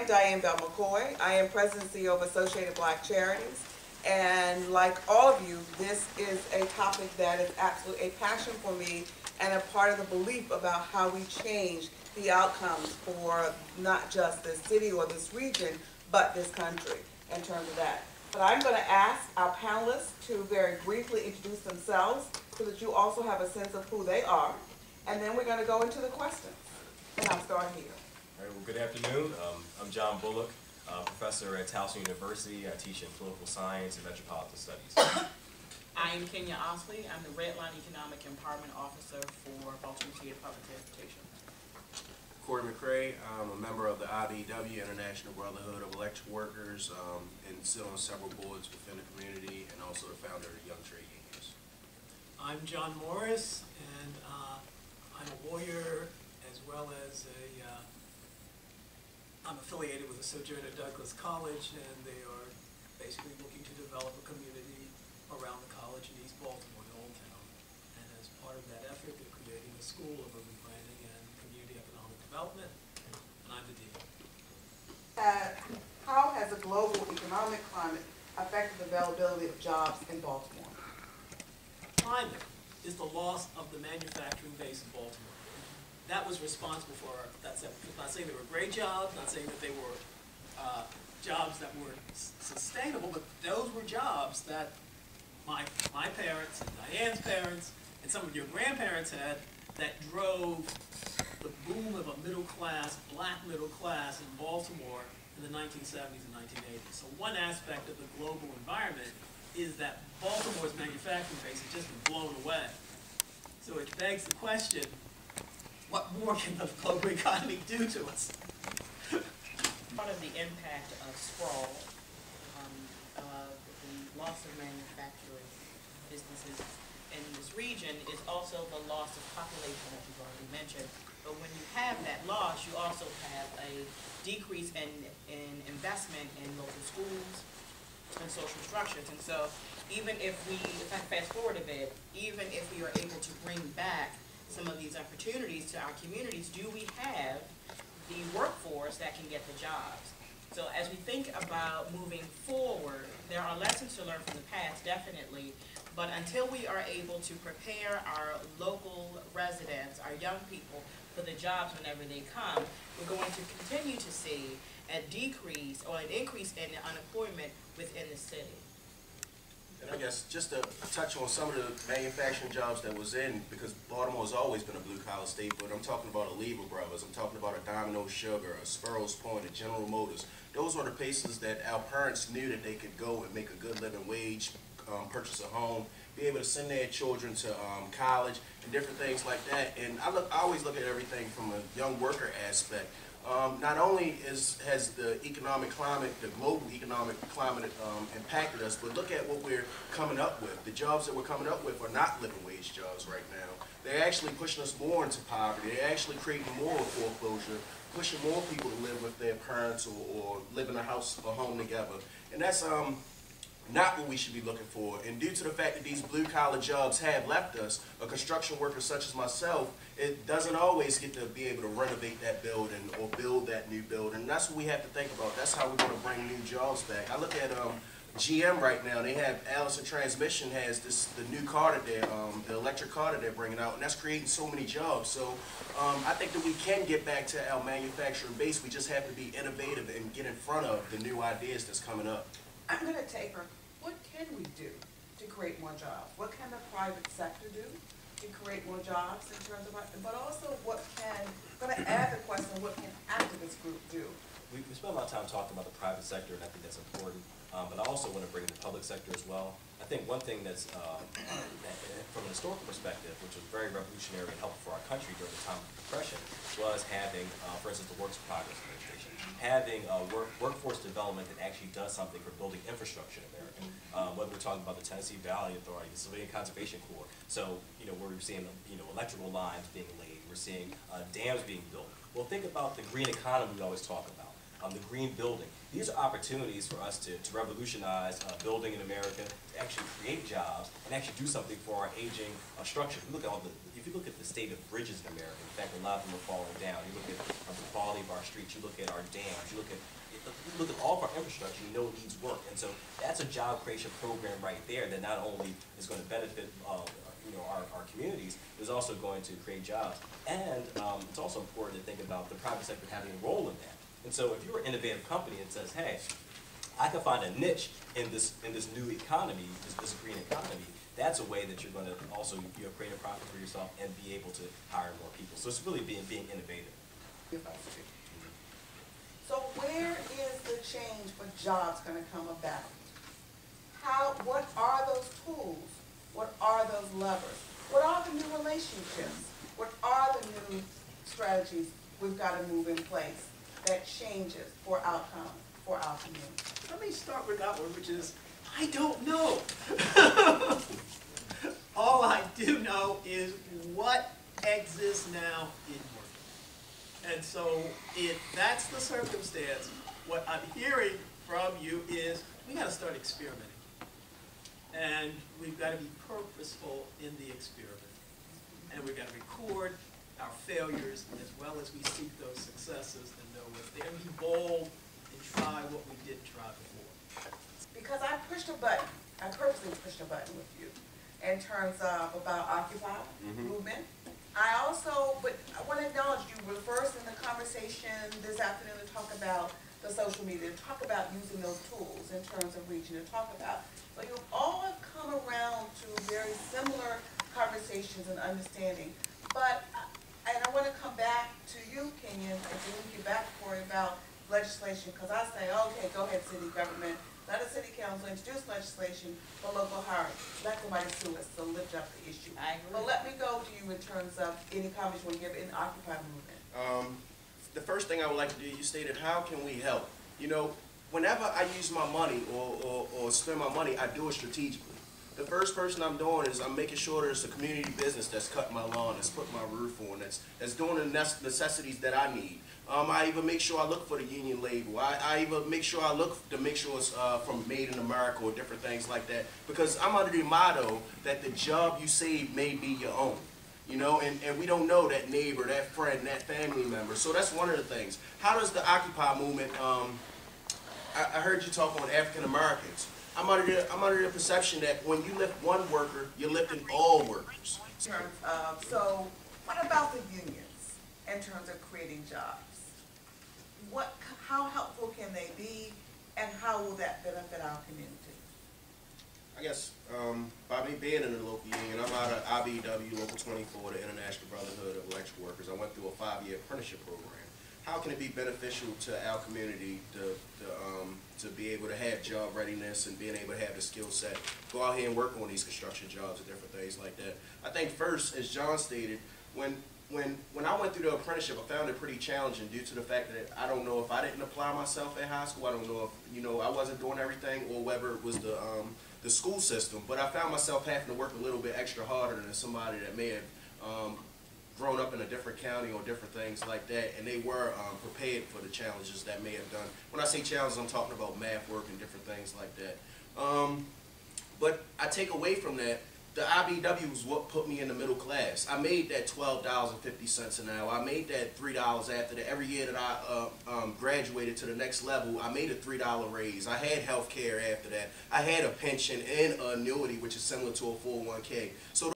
am Diane Bell-McKoy. I am President and CEO of Associated Black Charities. And like all of you, this is a topic that is absolutely a passion for me and a part of the belief about how we change the outcomes for not just this city or this region, but this country in terms of that. But I'm going to ask our panelists to very briefly introduce themselves so that you also have a sense of who they are. And then we're going to go into the questions. And I'll start here. All right, well, good afternoon. I'm John Bullock, professor at Towson University. I teach in political science and metropolitan studies. I am Kenya Asli. I'm the Red Line Economic Empowerment Officer for Baltimore City Public Transportation. Cory McCray. I'm a member of the IBEW, International Brotherhood of Electric Workers, and sit on several boards within the community, and also the founder of the Young Trade Unions. I'm John Morris, and I'm a lawyer as well as I'm affiliated with the Sojourner Douglas College, and they are basically looking to develop a community around the college in East Baltimore, in Old Town. And as part of that effort, they're creating a school of urban planning and community economic development, and I'm the dean. How has the global economic climate affected the availability of jobs in Baltimore? Climate is the loss of the manufacturing base in Baltimore. That was responsible for, not saying they were great jobs, not saying that they were jobs that were sustainable, but those were jobs that my parents and Diane's parents and some of your grandparents had that drove the boom of a middle class, black middle class in Baltimore in the 1970s and 1980s. So one aspect of the global environment is that Baltimore's manufacturing base has just been blown away. So it begs the question, what more can the global economy do to us? Part of the impact of sprawl, the loss of manufacturing businesses in this region is also the loss of population, as you've already mentioned. But when you have that loss, you also have a decrease in investment in local schools and social structures. And so even if I fast forward a bit, even if we are able to bring back some of these opportunities to our communities, do we have the workforce that can get the jobs? So as we think about moving forward, there are lessons to learn from the past, definitely, but until we are able to prepare our local residents, our young people, for the jobs whenever they come, we're going to continue to see a decrease or an increase in unemployment within the city. And I guess just to touch on some of the manufacturing jobs that was in, because Baltimore has always been a blue-collar state, but I'm talking about a Lever Brothers, I'm talking about a Domino Sugar, a Sparrows Point, a General Motors. Those were the places that our parents knew that they could go and make a good living wage, purchase a home, be able to send their children to college and different things like that. And I always look at everything from a young worker aspect. Not only has the economic climate, the global economic climate impacted us, but look at what we're coming up with. The jobs that we're coming up with are not living wage jobs right now. They're actually pushing us more into poverty. They're actually creating more of foreclosure, pushing more people to live with their parents or live in a house or home together. And that's not what we should be looking for. And due to the fact that these blue-collar jobs have left us, a construction worker such as myself, it doesn't always get to be able to renovate that building or build that new building. And that's what we have to think about. That's how we're going to bring new jobs back. I look at GM right now. They have Allison Transmission has the new car that they're, the electric car that they're bringing out, and that's creating so many jobs. So I think that we can get back to our manufacturing base. We just have to be innovative and get in front of the new ideas that's coming up. I'm going to take her. What can we do to create more jobs? What can the private sector do to create more jobs in terms of, but also what can, I'm going to add the question, what can activist group do? We spent a lot of time talking about the private sector, and I think that's important. But I also want to bring in the public sector as well. I think one thing that's, from an historical perspective, which was very revolutionary and helpful for our country during the time of the Depression, was having, for instance, the Works Progress Administration, having workforce development that actually does something for building infrastructure in America. Whether we're talking about the Tennessee Valley Authority, the Civilian Conservation Corps. So, where we're seeing, electrical lines being laid, we're seeing dams being built. Well, think about the green economy we always talk about. The green building. These are opportunities for us to revolutionize building in America, to actually create jobs and actually do something for our aging structure. Look at all the if you look at the state of bridges in America, in fact, a lot of them are falling down. You look at the quality of our streets, you look at our dams, you look at all of our infrastructure, you know it needs work. And so that's a job creation program right there that not only is going to benefit our communities, but is also going to create jobs. And it's also important to think about the private sector having a role in that. And so if you're an innovative company that says, hey, I can find a niche in this new economy, this green economy, that's a way that you're going to also create a profit for yourself and be able to hire more people. So it's really being innovative. So where is the change for jobs going to come about? What are those tools? What are those levers? What are the new relationships? What are the new strategies we've got to move in place that changes for outcomes for our community? Let me start with that one, which is, I don't know. All I do know is what exists now is working. And so if that's the circumstance, what I'm hearing from you is we got to start experimenting. And we've got to be purposeful in the experiment. And we've got to record our failures as well as we seek those successes and know what's there. And be bold and try what we didn't try before. Because I pushed a button, I purposely pushed a button with you in terms of about Occupy movement. But I want to acknowledge you were first in the conversation this afternoon to talk about the social media, to talk about using those tools in terms of reaching, to talk about. So you all have come around to very similar conversations and understanding. And I want to come back to you, Kenyon, and then we get back for about legislation, because I say, okay, go ahead, city government. Let a city council introduce legislation for local hiring. Let somebody sue us to lift up the issue. I agree. But let me go to you in terms of any comments you want to give in the Occupy movement. The first thing I would like to do, you stated, how can we help? You know, whenever I use my money or spend my money, I do it strategically. The first person I'm doing is I'm making sure there's a community business that's cutting my lawn, that's putting my roof on, that's doing the necessities that I need. I even make sure I look for the union label. I even make sure I look to make sure it's from Made in America or different things like that. Because I'm under the motto that the job you save may be your own. You know, and we don't know that neighbor, that friend, that family member. So that's one of the things. How does the Occupy movement, I heard you talk on African Americans. I'm under the perception that when you lift one worker, you're lifting all workers. In terms of, so what about the unions in terms of creating jobs? How helpful can they be, and how will that benefit our community? I guess by me being in the local union, I'm out of IBEW Local 24, the International Brotherhood of Electrical Workers. I went through a 5-year apprenticeship program. How can it be beneficial to our community to be able to have job readiness and being able to have the skill set, go out here and work on these construction jobs and different things like that? I think first, as John stated, when I went through the apprenticeship, I found it pretty challenging due to the fact that I don't know if I didn't apply myself in high school. I don't know if I wasn't doing everything, or whether it was the school system. But I found myself having to work a little bit extra harder than somebody that may have grown up in a different county or different things like that, and they were prepared for the challenges that may have done. When I say challenges, I'm talking about math work and different things like that. But I take away from that, the IBW was what put me in the middle class. I made that $12.50 an hour. I made that $3 after that. Every year that I graduated to the next level, I made a $3 raise. I had health care after that. I had a pension and an annuity, which is similar to a 401k. So